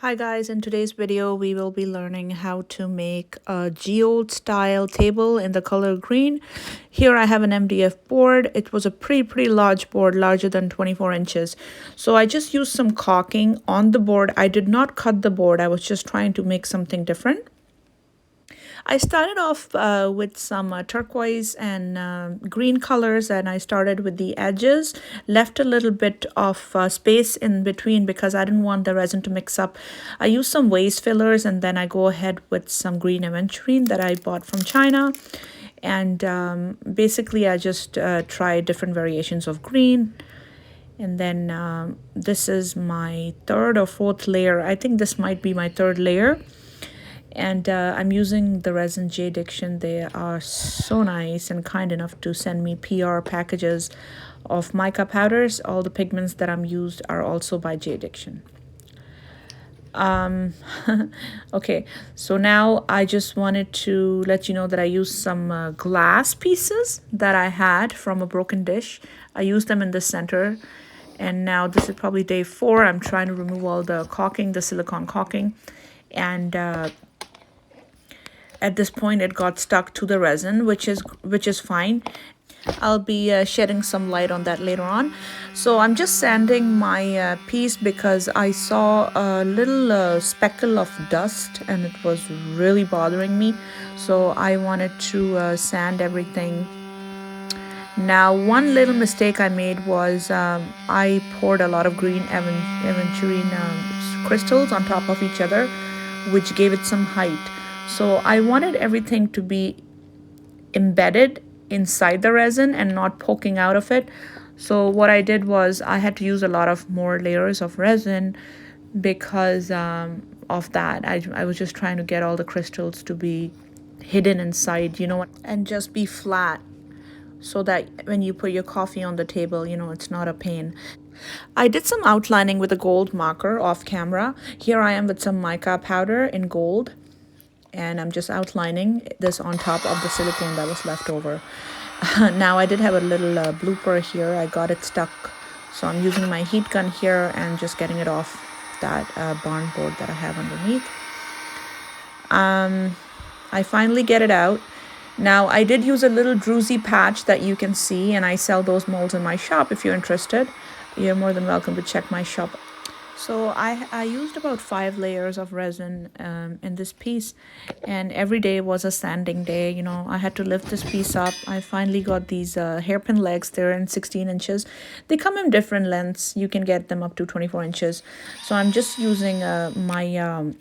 Hi guys, in today's video we will be learning how to make a geode style table in the color green. Here I have an MDF board. It was a pretty large board, larger than 24 inches. So I just used some caulking on the board. I did not cut the board. I was just trying to make something different. I started off with some turquoise and green colors, and I started with the edges, left a little bit of space in between because I didn't want the resin to mix up. I used some waste fillers, and then I go ahead with some green Aventurine that I bought from China. And basically I just tried different variations of green. And then this is my third or fourth layer. I think this might be my third layer. And I'm using the resin Jdiction. They are so nice and kind enough to send me PR packages of mica powders. All the pigments that I'm used are also by Jdiction. Okay, so now I just wanted to let you know that I used some glass pieces that I had from a broken dish. I used them in the center. And now this is probably day 4. I'm trying to remove all the caulking, the silicone caulking. And at this point it got stuck to the resin, which is fine. I'll be shedding some light on that later on. So I'm just sanding my piece because I saw a little speckle of dust and it was really bothering me. So I wanted to sand everything. Now, one little mistake I made was I poured a lot of green Aventurine crystals on top of each other, which gave it some height. So I wanted everything to be embedded inside the resin and not poking out of it. So what I did was I had to use a lot of more layers of resin because of that. I was just trying to get all the crystals to be hidden inside, and just be flat so that when you put your coffee on the table, it's not a pain. I did some outlining with a gold marker off camera. Here I am with some mica powder in gold. And I'm just outlining this on top of the silicone that was left over. Now I did have a little blooper here. I got it stuck. So I'm using my heat gun here and just getting it off that barn board that I have underneath. I finally get it out. Now I did use a little druzy patch that you can see, and I sell those molds in my shop. If you're interested, you're more than welcome to check my shop. So I used about 5 layers of resin in this piece, and every day was a sanding day. I had to lift this piece up. I finally got these hairpin legs. They're in 16 inches. They come in different lengths. You can get them up to 24 inches. So I'm just using my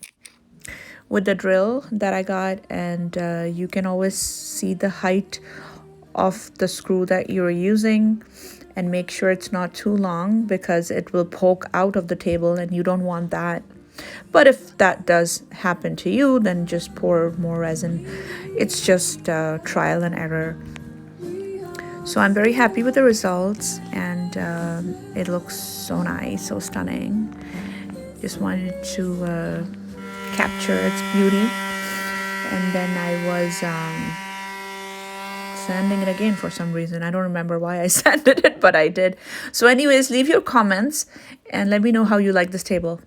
with the drill that I got, and you can always see the height of the screw that you're using. And make sure it's not too long because it will poke out of the table and you don't want that. But if that does happen to you, then just pour more resin. It's just trial and error. So I'm very happy with the results, and it looks so nice, so stunning. Just wanted to capture its beauty. And then I was sanding it again for some reason. I don't remember why I sanded it, but I did. So anyways, leave your comments and let me know how you like this table.